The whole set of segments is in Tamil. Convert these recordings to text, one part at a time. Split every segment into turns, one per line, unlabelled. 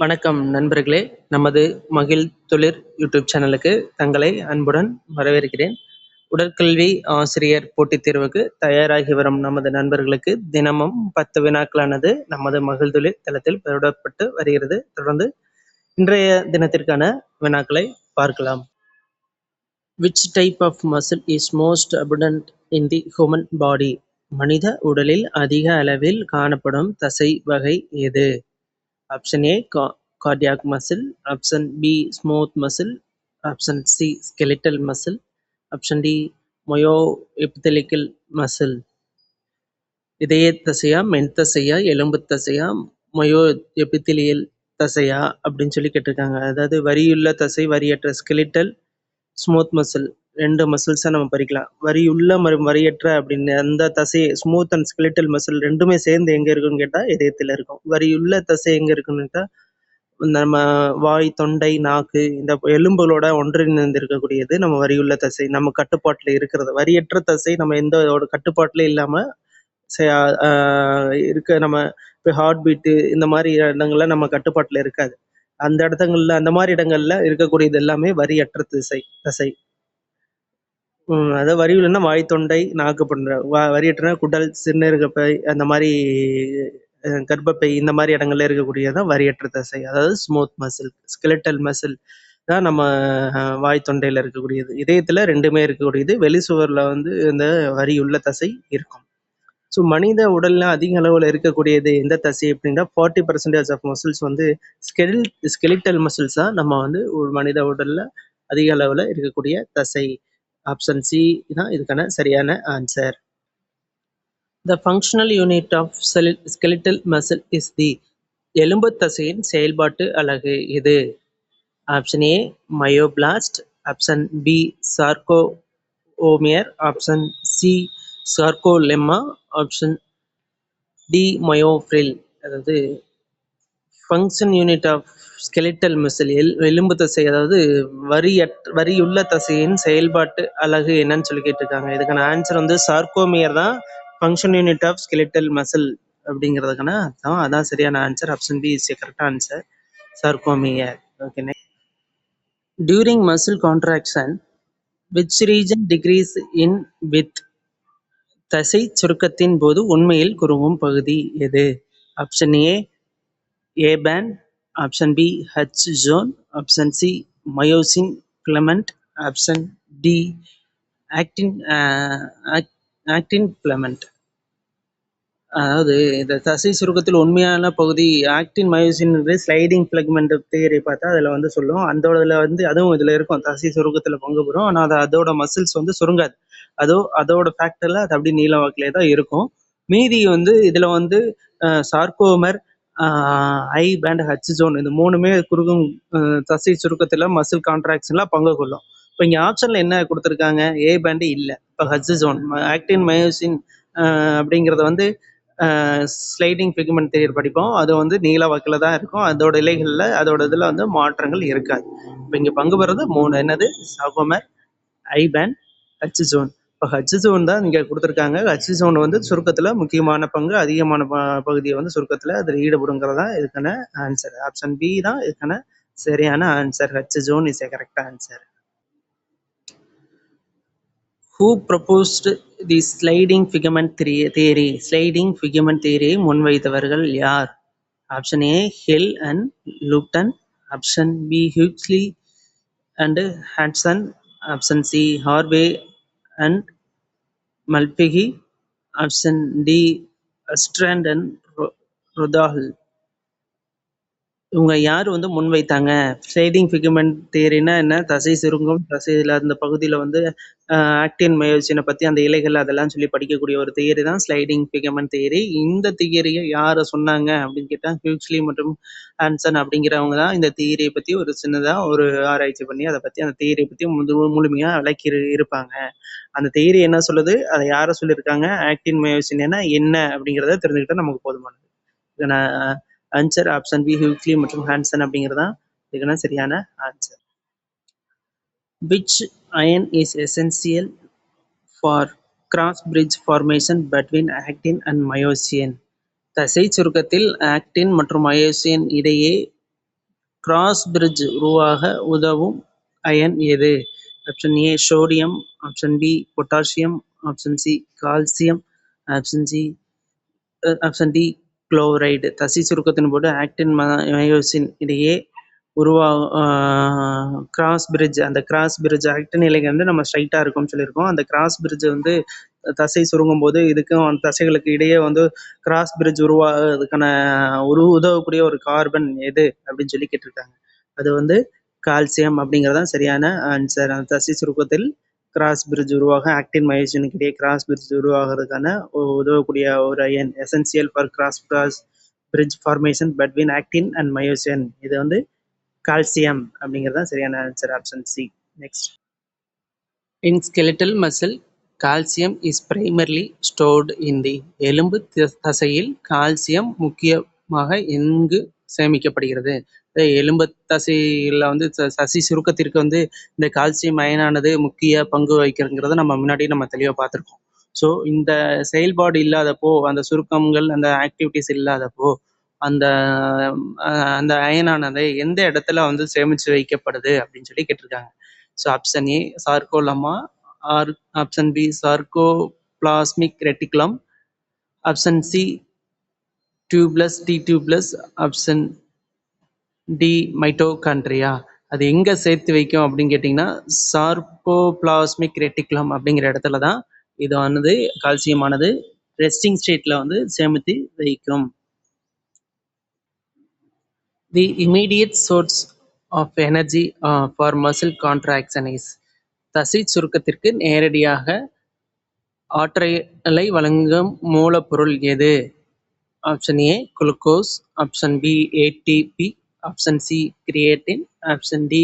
வணக்கம் நண்பர்களே! நமது மகிழ் தொழிற் யூடியூப் சேனலுக்கு தங்களை அன்புடன் வரவேற்கிறேன். உடற்கல்வி ஆசிரியர் போட்டித் தேர்வுக்கு தயாராகி வரும் நமது நண்பர்களுக்கு தினமும் 10 வினாக்களானது நமது மகிழ் தொழில் தளத்தில் பதிவிடப்பட்டு வருகிறது. தொடர்ந்து இன்றைய தினத்திற்கான வினாக்களை பார்க்கலாம். Which type of muscle is most abundant in the human body? மனித உடலில் அதிக அளவில் காணப்படும் தசை வகை எது? Option A cardiac muscle, option B smooth muscle, option C skeletal muscle, option D myoepithelial muscle. இதய தசையா, மென் தசையா, எலும்பு தசையா, மயோ எபித்திலியல் தசையா அப்படின்னு சொல்லி கேட்டிருக்காங்க. அதாவது வரியுள்ள தசை, வரியற்ற skeletal, ஸ்மூத் மசில் ரெண்டு மசில்ஸாக நம்ம பறிக்கலாம். வரியுள்ள வரியற்ற அப்படின்னு அந்த தசை ஸ்மூத் அண்ட் ஸ்கெலிட்டல் மசில் ரெண்டுமே சேர்ந்து எங்கே இருக்குன்னு கேட்டால் இதயத்தில் இருக்கும். வரியுள்ள தசை எங்கே இருக்குன்னு கேட்டால் நம்ம வாய், தொண்டை, நாக்கு இந்த எலும்புகளோட ஒன்றிணைந்து இருக்கக்கூடியது நம்ம வரியுள்ள தசை, நம்ம கட்டுப்பாட்டில் இருக்கிறது. வரியற்ற தசை நம்ம எந்த கட்டுப்பாட்டிலே இல்லாமல் இருக்க நம்ம இப்போ ஹார்ட் பீட்டு இந்த மாதிரி இடங்கள்ல நம்ம கட்டுப்பாட்டில் இருக்காது. அந்த இடத்துங்கள்ல அந்த மாதிரி இடங்கள்ல இருக்கக்கூடியது எல்லாமே வரியற்ற தசை. அதாவது வரியுள்ளன்னா வாய், தொண்டை, நாக்கு பண்ற வரியற்றனா குடல், சிறுநீரகப்பை, அந்த மாதிரி கர்ப்பப்பை இந்த மாதிரி இடங்கள்ல இருக்கக்கூடியதான் வரியற்ற தசை. அதாவது ஸ்மூத் மசில். ஸ்கெலிட்டல் மசில் தான் நம்ம வாய், தொண்டையில இருக்கக்கூடியது. இதயத்துல ரெண்டுமே இருக்கக்கூடியது. வெளி சுவர்ல வந்து இந்த வரியுள்ள தசை இருக்கும். ஸோ மனித உடல்ல அதிக அளவில் இருக்கக்கூடியது எந்த தசை அப்படின்னா 40% ஆஃப் மசில்ஸ் வந்து ஸ்கெலிட்டல் மசில்ஸ் தான் நம்ம வந்து மனித உடல்ல அதிக அளவில் இருக்கக்கூடிய தசை. ஆப்ஷன் சி தான் இதுக்கான சரியான answer. The functional unit of skeletal muscle is the எலும்பு தசையின் செயல்பாட்டு அலகு இது? Option A myoblast, option B sarcomere, option C sarcolemma, option D myofibril. அதாவது function unit of skeletal muscle எலும்பு தசை, அதாவது வரியுள்ள தசையின் செயல்பாட்டு அலகு என்னன்னு சொல்லி கேட்டிருக்காங்க. இதுக்கான ஆன்சர் வந்து சார்கோமியர் தான் function unit of skeletal muscle அப்படிங்கிறதுக்கான அதான் சரியான answer. Option B is correct answer, sarcomere. Okay. During muscle contraction which region decrease in width? தசை சுருக்கத்தின் போது உண்மையில் குறுகும் பகுதி எது? Option A band, option B H zone, option C myosin filament, option D actin filament. அதாவது இந்த தசை சுருக்கத்தில் உண்மையான பகுதி actin myosin sliding filament theory பார்த்தா அதில் வந்து சொல்லும். அதோட வந்து அதுவும் இதில் இருக்கும், தசை சுருக்கத்தில் பங்கு பெறும். ஆனால் அதோட மசில்ஸ் வந்து சுருங்காது. அதோட ஃபேக்டரில் அது அப்படி நீள வாக்கிலே தான் இருக்கும். மீதி வந்து இதில் வந்து சார்கோமர், ஐ பேண்ட், ஹச் ஜோன் இந்த மூணுமே குறுகும் தசை சுருக்கத்தில் மசில் கான்ட்ராக்ஷன்லாம் பங்கு கொள்ளும். இப்போ இங்கே ஆப்ஷனில் என்ன கொடுத்துருக்காங்க? ஏ பேண்டு இல்லை. இப்போ ஹச் ஜோன் ஆக்டின் மயோசின் அப்படிங்கிறத வந்து ஸ்லைடிங் ஃபிகமெண்ட் தியரி படிப்போம். அது வந்து நீள வாக்கில் தான் இருக்கும். அதோட இலைகளில் அதோட இதில் வந்து மாற்றங்கள் இருக்காது. இப்போ இங்கே பங்கு பெறது மூணு, என்னது? சார்கோமர், ஐ பேண்ட், ஹச் ஜோன். இப்போ ஹச் ஜோன் தான் இங்கே கொடுத்துருக்காங்க. ஹச் ஜோன் வந்து சுருக்கத்தில் முக்கியமான பங்கு, அதிகமான பகுதியை வந்து சுருக்கத்தில் அதில் ஈடுபடுங்கிறது தான் இதுக்கான ஆன்சர். ஆப்ஷன் பி தான் இதுக்கான சரியான answer. H zone is a correct answer. Who proposed the sliding figament theory? Sliding filament தியரியை முன்வைத்தவர்கள் யார்? Option A Hill and Lupton, option B Huxley and Hanson, option C Harvey and Malpighi, option D Astrand and Rodahl. இவங்க யார் வந்து முன்வைத்தாங்க? ஸ்லைடிங் ஃபிகமெண்ட் தியரினா என்ன? தசை சுருங்கும், தசையில் அந்த பகுதியில் வந்து ஆக்டின் மயோசினை பற்றி அந்த இலைகள் அதெல்லாம் சொல்லி படிக்கக்கூடிய ஒரு தியரி தான் ஸ்லைடிங் ஃபிகமெண்ட் தியரி. இந்த தியரியை யாரை சொன்னாங்க அப்படின்னு கேட்டால் ஹியூக்ஸ்லி மற்றும் ஹான்சன் அப்படிங்கிறவங்க தான் இந்த தியரியை பற்றி ஒரு சின்னதாக ஒரு ஆராய்ச்சி பண்ணி அதை பற்றி அந்த தியரியை பற்றி முழுமையாக விளக்கி இருப்பாங்க. அந்த தியரி என்ன சொல்லுது, அதை யாரை சொல்லியிருக்காங்க, ஆக்டின் மயோசின் என்ன அப்படிங்கிறத தெரிஞ்சுக்கிட்டால் நமக்கு போதுமானது. இதை நான் ஆன்சர் ஆப்ஷன் பி ஹியூக்ஸ்லி மற்றும் ஹான்சன் அப்படிங்கிறது தான் இதுக்கான சரியான answer. Which iron is essential for cross bridge formation between actin and myosin? தசை சுருக்கத்தில் ஆக்டின் மற்றும் மயோசின் இடையே கிராஸ் பிரிட்ஜ் உருவாக உதவும் அயன் எது? Option A sodium, option B potassium, option C calcium, option C option D chloride. தசை சுருக்கத்தின் போது ஆக்டின் மயோசின் இடையே கிராஸ் பிரிட்ஜ், அந்த கிராஸ் பிரிட்ஜ் ஆக்டின் இலைகள் வந்து நம்ம ஸ்ட்ரைட்டாக இருக்கும்னு சொல்லியிருக்கோம். அந்த கிராஸ் பிரிட்ஜ் வந்து தசை சுருங்கும் போது இதுக்கும் அந்த தசைகளுக்கு இடையே வந்து கிராஸ் பிரிட்ஜ் உருவாகிறதுக்கான உதவக்கூடிய ஒரு கார்பன் எது அப்படின்னு சொல்லி கேட்டிருக்காங்க. அது வந்து கால்சியம் அப்படிங்கிறதான் சரியான ஆன்சர். அந்த தசை சுருக்கத்தில் கிராஸ் பிரிட்ஜ் உருவாக ஆக்டின் மயோசினுக்கு இடையே கிராஸ் பிரிட்ஜ் உருவாகிறதுக்கான உதவக்கூடிய ஒரு ion essential for cross bridge formation between actin and myosin. இது வந்து கால்சியம் அப்படிங்கிறது தான் சரியான answer. Option C. Next. In skeletal muscle calcium is primarily stored in the எலும்பு தசையில் கால்சியம் முக்கியமாக எங்கு சேமிக்கப்படுகிறது? எலும்பு தசையில் வந்து தசை சுருக்கத்திற்கு வந்து இந்த கால்சியம் அயனானது முக்கிய பங்கு வகிக்கிறதுங்கிறத நம்ம தெளிவாக பார்த்துருக்கோம். ஸோ இந்த செயல்பாடு இல்லாதப்போ, அந்த சுருக்கங்கள் அந்த ஆக்டிவிட்டிஸ் இல்லாதப்போ அந்த அந்த அயனானது எந்த இடத்துல வந்து சேமிச்சு வைக்கப்படுது அப்படின்னு சொல்லி கேட்டிருக்காங்க. So option A sarcolemma, or option B sarcoplasmic reticulum, option C tubules T tubules, option D mitochondria. அது எங்கே சேர்த்து வைக்கும் அப்படின்னு கேட்டிங்கன்னா சார்கோபிளாஸ்மிக் ரெட்டிகுலம் அப்படிங்கிற இடத்துல தான் இது வந்து கால்சியமானது ரெஸ்டிங் ஸ்டேட்டில் வந்து சேமித்து வைக்கும். The immediate source of energy for muscle contraction is தசை சுருக்கத்திற்கு நேரடியாக ஆற்றலை வழங்கும் மூலப்பொருள் எது? Option A glucose, option B ATP, option C creatine, option D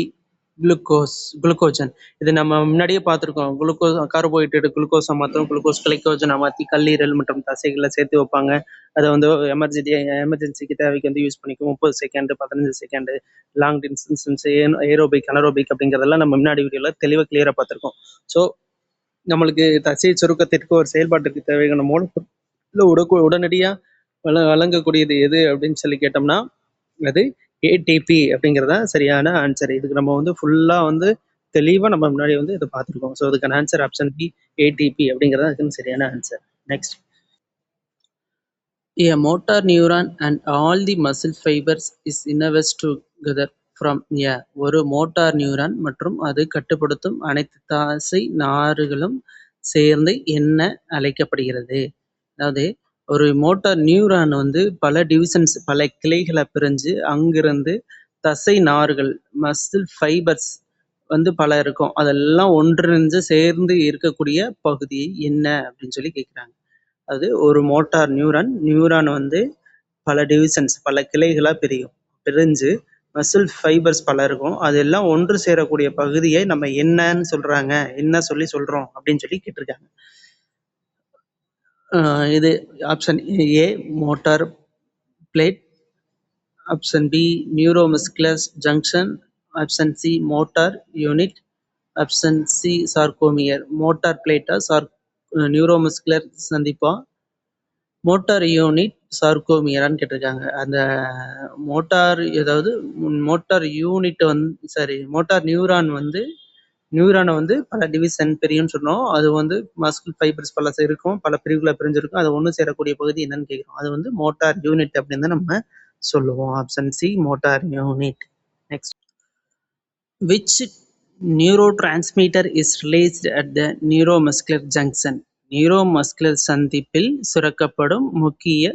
glycogen. இது நம்ம முன்னாடியே பார்த்துருக்கோம். குளுக்கோஸ் கார்போஹைட்ரேட் குளுக்கோஸை மாற்றும், குளுக்கோஸ் கிளைக்கோஜனை மாற்றி கல்லீரல் மற்றும் தசைகளை சேர்த்து வைப்பாங்க. அதை வந்து எமர்ஜென்சிக்கு தேவைக்கு வந்து யூஸ் பண்ணிக்கும். 30 second, 15 second, long distance, aerobic anaerobic அப்படிங்கிறதெல்லாம் நம்ம முன்னாடி வீடியோவில் தெளிவாக கிளியராக பார்த்துருக்கோம். ஸோ நம்மளுக்கு தசை சுருக்கத்திற்கு ஒரு செயல்பாட்டிற்கு தேவையான மூலப்பொருள் உடனடியாக வழங்கக்கூடியது எது அப்படின்னு சொல்லி கேட்டோம்னா அது ஏடிபி அப்படிங்கிறதா சரியான ஆன்சர். இதுக்கு நம்ம வந்து ஃபுல்லாக வந்து தெளிவாக நம்ம முன்னாடி வந்து இதை பார்த்துருக்கோம். ஸோ அதுக்கான ஆன்சர் ஆப்ஷன் பி ஏடிபி அப்படிங்கிறதா அதுக்கு சரியான answer. Next. A motor neuron and all the muscle fibers is innerved together from a. ஒரு மோட்டார் நியூரான் மற்றும் அது கட்டுப்படுத்தும் அனைத்து தசை நாறுகளும் சேர்ந்து என்ன அழைக்கப்படுகிறது? அதாவது ஒரு மோட்டார் நியூரான் வந்து பல டிவிஷன்ஸ், பல கிளைகளை பிரிஞ்சு அங்கிருந்து தசை நார்கள் மசில் ஃபைபர்ஸ் வந்து பல இருக்கும். அதெல்லாம் ஒன்றிணைஞ்சு சேர்ந்து இருக்கக்கூடிய பகுதி என்ன அப்படின்னு சொல்லி கேட்குறாங்க. அது ஒரு மோட்டார் நியூரான் வந்து பல டிவிஷன்ஸ், பல கிளைகளாக பிரிஞ்சு மசில் ஃபைபர்ஸ் பல இருக்கும். அதெல்லாம் ஒன்று சேரக்கூடிய பகுதியை நம்ம என்னன்னு சொல்றாங்க, என்ன சொல்றோம் அப்படின்னு சொல்லி கேட்டிருக்காங்க. இது option A motor plate, option B neuromuscular junction, option C motor unit, option C sarcomere. Motor பிளேட்டா நியூரோமஸ்குலர் சந்திப்பா, மோட்டார் யூனிட் சார்கோமியரான்னு கேட்டிருக்காங்க. அந்த மோட்டார் யூனிட் வந்து மோட்டார் நியூரானை வந்து பல டிவிஷன் பிரியும்னு சொன்னோம். அது வந்து மஸ்குல் ஃபைபர்ஸ் பல இருக்கும், பல பிரிவுகளை பிரிஞ்சிருக்கும். அது ஒன்று சேரக்கூடிய பகுதி என்னன்னு கேட்குறோம். அது வந்து மோட்டார் யூனிட் அப்படின்னு தான் நம்ம சொல்லுவோம். Option C motor unit. Next. Which neurotransmitter is released at the neuromuscular junction? Neuromuscular சந்திப்பில் சுரக்கப்படும் முக்கிய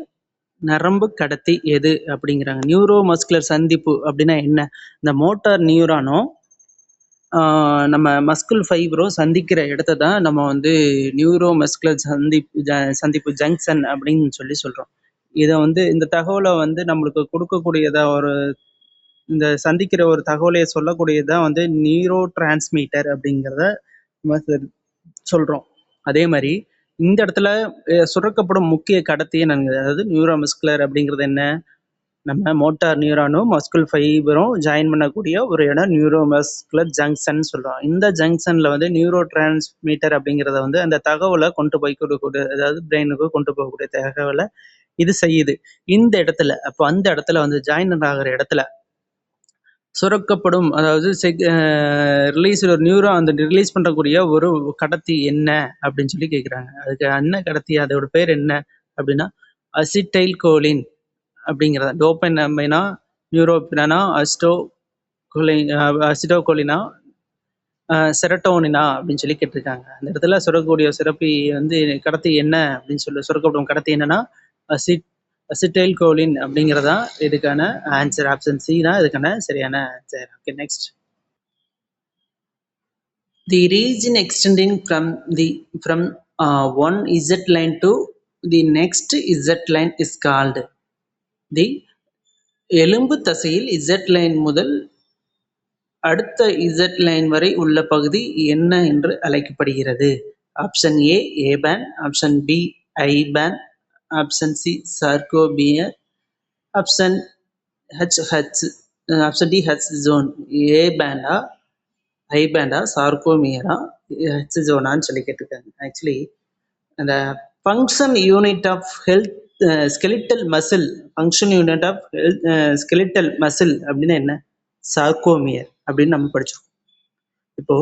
நரம்பு கடத்தி எது அப்படிங்கிறாங்க. நியூரோமஸ்குலர் சந்திப்பு அப்படின்னா என்ன? இந்த மோட்டார் நியூரானும் நம்ம மஸ்குல் ஃபைபரும் சந்திக்கிற இடத்த தான் நம்ம வந்து நியூரோமஸ்குலர் சந்திப்பு ஜங்ஷன் அப்படின்னு சொல்கிறோம். இதை வந்து இந்த தகவலை வந்து நம்மளுக்கு கொடுக்கக்கூடியதா இந்த சந்திக்கிற ஒரு தகவலையை சொல்லக்கூடியதான் வந்து நியூரோ டிரான்ஸ்மிட்டர் அப்படிங்கிறத சொல்கிறோம். அதே மாதிரி இந்த இடத்துல சுரக்கப்படும் முக்கிய கடத்தியே அதாவது நியூரோமஸ்குலர் அப்படிங்கிறது என்ன? நம்ம மோட்டார் நியூரானும் மஸ்குல் ஃபைபரும் ஜாயின் பண்ணக்கூடிய ஒரு இடம் நியூரோமஸ்குலர் ஜங்ஷன் சொல்கிறோம். இந்த ஜங்ஷனில் வந்து நியூரோ டிரான்ஸ்மிட்டர் அப்படிங்கிறத வந்து அந்த தகவலை கொண்டு போய் கொடுக்கக்கூடிய, அதாவது பிரெயினுக்கு கொண்டு போகக்கூடிய தகவலை இது செய்யுது இந்த இடத்துல. அப்போ அந்த இடத்துல வந்து ஜாயின் ஆகிற இடத்துல சுரக்கப்படும், அதாவது ரிலீஸ் ஒரு நியூரோ அந்த ரிலீஸ் பண்ணக்கூடிய ஒரு கடத்தி என்ன அப்படின்னு சொல்லி கேட்குறாங்க. அதுக்கு என்ன கடத்தி, அதோட பேர் என்ன அப்படின்னா அசிட்டைல் கோலின் அப்படிங்கிறத. டோபமைனா, நியூரோபினா, அசிட்டோகோலினா, செரட்டோனினா அப்படின்னு சொல்லி கேட்டிருக்காங்க. அந்த இடத்துல சுரக்கக்கூடிய சுரப்பி வந்து கடத்தி என்ன அப்படின்னு சொல்லி சுரக்கப்படும் கடத்தி என்னன்னா அசிட்டைல் கோலின் அப்படிங்கிறதா இதுக்கான ஆன்சர். ஆப்ஷன் சி தான் இதுக்கான சரியான answer. Okay, next. The region extending from one Z line to the next Z line is called the எலும்பு தசையில் Z லைன் முதல் அடுத்த Z லைன் வரை உள்ள பகுதி என்ன என்று அழைக்கப்படுகிறது? Option A A band, option B I band, option C sarcomere, option option D H zone. A பேண்டா, ஐ பேண்டா, சார்கோமியரா, ஹச் ஜோனான்னு சொல்லி கேட்டிருக்காங்க. ஆக்சுவலி அந்த function unit of health skeletal muscle, function unit of skeletal muscle அப்படின்னா என்ன? சார்கோமியர் அப்படின்னு நம்ம படிச்சிருக்கோம். இப்போ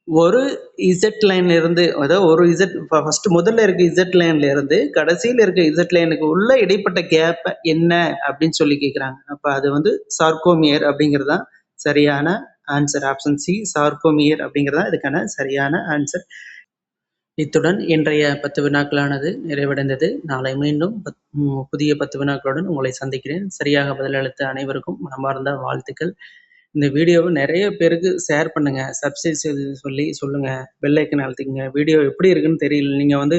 ஒரு இசட் லைன்ல இருந்து, அதாவது ஒரு இசட் ஃபர்ஸ்ட் முதல்ல இருக்க இசட் லைன்ல இருந்து கடைசியில் இருக்க இசட் லைனுக்கு உள்ள இடைப்பட்ட கேப் என்ன அப்படின்னு சொல்லி கேட்குறாங்க. அப்ப அது வந்து சார்கோமியர் அப்படிங்கிறது தான் சரியான ஆன்சர். ஆப்ஷன் சி சார்கோமியர் அப்படிங்கிறது தான் இதுக்கான சரியான ஆன்சர். இத்துடன் இன்றைய 10 வினாக்களானது நிறைவடைந்தது. நாளை மீண்டும் புதிய 10 வினாக்களுடன் உங்களை சந்திக்கிறேன். சரியாக பதிலளித்த அனைவருக்கும் மனமார்ந்த வாழ்த்துக்கள். இந்த வீடியோவை நிறைய பேருக்கு ஷேர் பண்ணுங்க, சப்ஸ்கிரைப் செய்து சொல்லுங்க, பெல் ஐக்கன் அழுத்திக்கங்க. வீடியோ எப்படி இருக்குன்னு தெரியல. நீங்க வந்து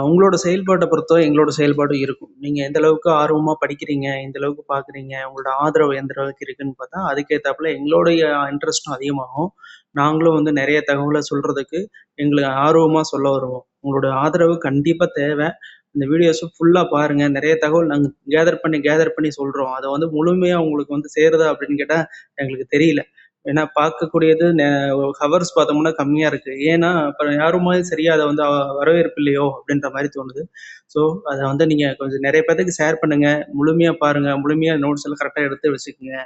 உங்களோட செயல்பாட்டை பொறுத்தோ எங்களோட செயல்பாடும் இருக்கும். நீங்க எந்த அளவுக்கு ஆர்வமா படிக்கிறீங்க, எந்த அளவுக்கு பார்க்குறீங்க, உங்களோட ஆதரவு எந்த அளவுக்கு இருக்குன்னு பார்த்தா அதுக்கேற்றாப்புல எங்களுடைய இன்ட்ரெஸ்ட்டும் அதிகமாகும். நாங்களும் வந்து நிறைய தகவலை சொல்றதுக்கு எங்களுக்கு ஆர்வமா சொல்ல வருவோம். உங்களோட ஆதரவு கண்டிப்பா தேவை. இந்த வீடியோஸை ஃபுல்லா பாருங்க. நிறைய தகவல் நாங்கள் கேதர் பண்ணி சொல்றோம். அதை வந்து முழுமையா உங்களுக்கு வந்து சேருதா அப்படின்னு கேட்டா எங்களுக்கு தெரியல. ஏன்னா பார்க்கக்கூடியது ஹவர்ஸ் பார்த்தோம்னா கம்மியா இருக்கு. ஏன்னா அப்புறம் யாருமே சரியா அதை வந்து வரவேற்பு இல்லையோ அப்படின்ற மாதிரி தோணுது. ஸோ அதை வந்து நீங்க கொஞ்சம் நிறைய பேருக்கு ஷேர் பண்ணுங்க. முழுமையா பாருங்க. முழுமையா நோட்ஸ் எல்லாம் கரெக்டாக எடுத்து வச்சுக்கோங்க.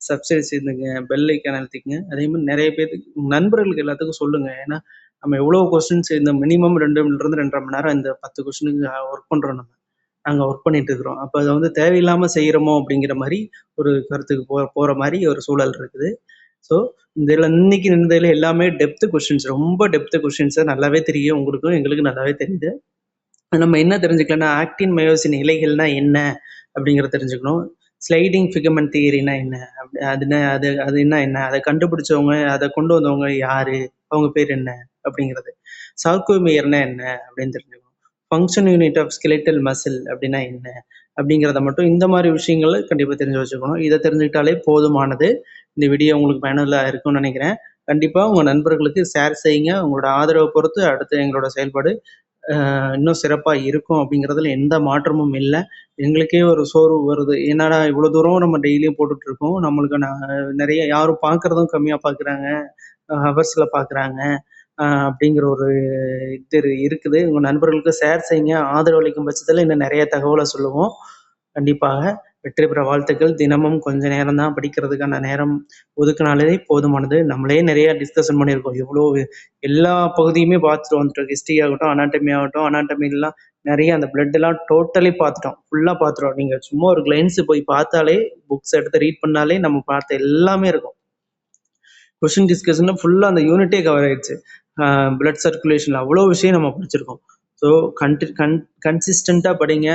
சப்ஸ்கிரைப் செய்துங்க, பெல் ஐக்கான் அழுத்திக்கங்க. அதே மாதிரி நிறைய பேருக்கு நண்பர்களுக்கு எல்லாத்துக்கும் சொல்லுங்க. ஏன்னா நம்ம எவ்வளோ கொஸ்டின்ஸ் இந்த மினிமம் 2 இருந்து 2.5 மணி நேரம் இந்த 10 கொஸ்டினுக்கு ஒர்க் பண்றோம். நாங்க ஒர்க் பண்ணிட்டு இருக்கிறோம். அப்போ அதை வந்து தேவையில்லாம செய்யறோமோ அப்படிங்கிற மாதிரி ஒரு கருத்துக்கு போற மாதிரி ஒரு சூழல் இருக்குது. ஸோ இன்னைக்கு இருந்ததுல எல்லாமே டெப்த் கொஸ்டின்ஸ், ரொம்ப டெப்த் கொஸ்டின்ஸ் நல்லாவே தெரியும். உங்களுக்கும் எங்களுக்கு நல்லாவே தெரியுது. நம்ம என்ன தெரிஞ்சுக்கலாம்னா ஆக்டின் மயோசின் இலைகள்னா என்ன அப்படிங்கிறத தெரிஞ்சுக்கணும். ஸ்லைடிங் ஃபிகமெண்ட் தியரினா என்ன, அது என்ன, அதை கண்டுபிடிச்சவங்க, அதை கொண்டு வந்தவங்க யாரு, அவங்க பேர் என்ன அப்படிங்கிறது. சார்கோமியர்னா என்ன அப்படின்னு தெரிஞ்சுக்கணும். Function unit of skeletal muscle அப்படின்னா என்ன அப்படிங்கிறத மட்டும் இந்த மாதிரி விஷயங்களை கண்டிப்பாக தெரிஞ்சு வச்சுக்கணும். இதை தெரிஞ்சுக்கிட்டாலே போதுமானது. இந்த வீடியோ உங்களுக்கு பயனுள்ளதாக இருக்கும்னு நினைக்கிறேன். கண்டிப்பாக உங்கள் நண்பர்களுக்கு ஷேர் செய்யுங்க. உங்களோட ஆதரவை பொறுத்து அடுத்து எங்களோட செயல்பாடு இன்னும் சிறப்பாக இருக்கும் அப்படிங்கிறதுல எந்த மாற்றமும் இல்லை. எங்களுக்கே ஒரு சோர்வு வருது. என்னடா இவ்வளோ தூரம் நம்ம டெய்லியும் போட்டுட்டு இருக்கோம், நம்மளுக்கு நிறைய யாரும் பார்க்குறதும் கம்மியாக பார்க்குறாங்க, ஹவர்ஸில் பார்க்குறாங்க அப்படிங்கிற ஒரு இது இருக்குது. உங்கள் நண்பர்களுக்கு ஷேர் செய்யுங்க. ஆதரவு அளிக்கும் பட்சத்தில் இன்னும் நிறைய தகவலை சொல்லுவோம். கண்டிப்பாக வெற்றி பெற வாழ்த்துக்கள். தினமும் கொஞ்ச நேரம் தான் படிக்கிறதுக்கான நேரம் ஒதுக்கினாலே போதுமானது. நம்மளே நிறைய டிஸ்கஷன் பண்ணியிருக்கோம். எவ்வளோ எல்லா பகுதியுமே பார்த்துட்டு வந்துட்டோம். ஹிஸ்ட்ரி ஆகட்டும், அனாட்டமிலாம் நிறைய அந்த பிளட் எல்லாம் டோட்டலி பார்த்துட்டோம். ஃபுல்லாக பார்த்துட்டோம். நீங்கள் சும்மா ஒரு கிளைன்ஸ் போய் பார்த்தாலே, புக்ஸ் எடுத்து ரீட் பண்ணாலே நம்ம பார்த்த எல்லாமே இருக்கும். கொஸ்டின் டிஸ்கஷன்ல ஃபுல்லாக அந்த யூனிட்டே கவர் ஆயிடுச்சு. பிளட் சர்க்குலேஷன்ல அவ்வளோ விஷயம் நம்ம படிச்சிருக்கோம். ஸோ கன்சிஸ்டண்டா படிங்க.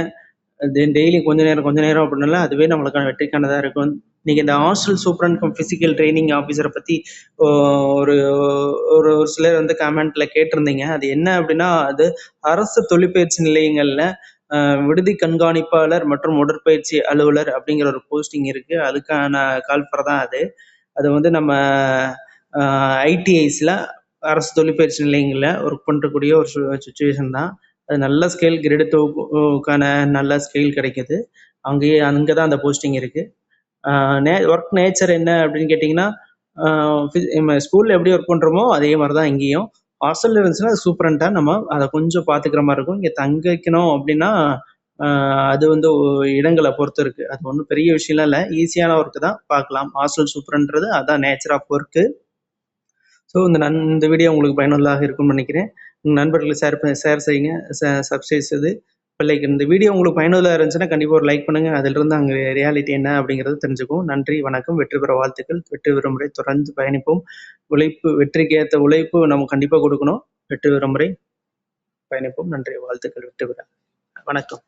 டெய்லி கொஞ்ச நேரம் அப்படின்னால அதுவே நம்மளுக்கான வெற்றிக்கானதாக இருக்கும். இன்னைக்கு இந்த hostel superintendent cum physical training ஆஃபீஸரை பற்றி ஒரு ஒரு சிலர் வந்து கமெண்ட்ல கேட்டிருந்தீங்க. அது என்ன அப்படின்னா, அது அரசு தொழிற்பயிற்சி நிலையங்கள்ல விடுதி கண்காணிப்பாளர் மற்றும் உடற்பயிற்சி அலுவலர் அப்படிங்கிற ஒரு போஸ்டிங் இருக்கு. அதுக்கான கால்ஃபர் தான் அது. அது வந்து நம்ம ஐடிஐஸில் அரசு தொழிற்பயிற்சி நிலையங்களில் ஒர்க் பண்ணுறக்கூடிய ஒரு சுச்சுவேஷன் தான். அது நல்ல ஸ்கேல் கிரேடு டூக்கான நல்ல ஸ்கேல் கிடைக்குது. அங்கே தான் அந்த போஸ்டிங் இருக்குது. ஒர்க் நேச்சர் என்ன அப்படின்னு கேட்டிங்கன்னா, ஸ்கூலில் எப்படி ஒர்க் பண்ணுறோமோ அதே மாதிரி தான் இங்கேயும். ஹாஸ்டலில் இருந்துச்சுன்னா சூப்பரண்ட்டாக நம்ம அதை கொஞ்சம் பார்த்துக்கிற மாதிரி இருக்கும். இங்கே தங்கிக்கணும் அப்படின்னா அது வந்து இடங்களை பொறுத்து இருக்குது. அது ஒன்றும் பெரிய விஷயம்லாம் இல்லை, ஈஸியான ஒர்க்கு தான், பார்க்கலாம். ஹாஸ்டல் சூப்பர்ன்றது அதான் நேச்சர் ஆஃப் ஒர்க்கு. ஸோ இந்த வீடியோ உங்களுக்கு பயனுள்ளதாக இருக்கும்னு நினைக்கிறேன். உங்கள் நண்பர்களுக்கு ஷேர் செய்யுங்க, சப்ஸ்கிரைப் செய்து பிள்ளைக்கு இந்த வீடியோ உங்களுக்கு பயனுள்ளதாக இருந்துச்சுன்னா கண்டிப்பாக ஒரு லைக் பண்ணுங்கள். அதிலிருந்து அங்கே ரியாலிட்டி என்ன அப்படிங்கிறது தெரிஞ்சுக்கும். நன்றி, வணக்கம், வெற்றி பெற வாழ்த்துக்கள். வெற்றி பெறும் முறை தொடர்ந்து பயணிப்போம். வெற்றிக்கு ஏற்ற உழைப்பு நம்ம கண்டிப்பாக கொடுக்கணும். வெற்றி பெறும் முறை பயணிப்போம். நன்றி, வாழ்த்துக்கள், வெற்றி பெற. வணக்கம்.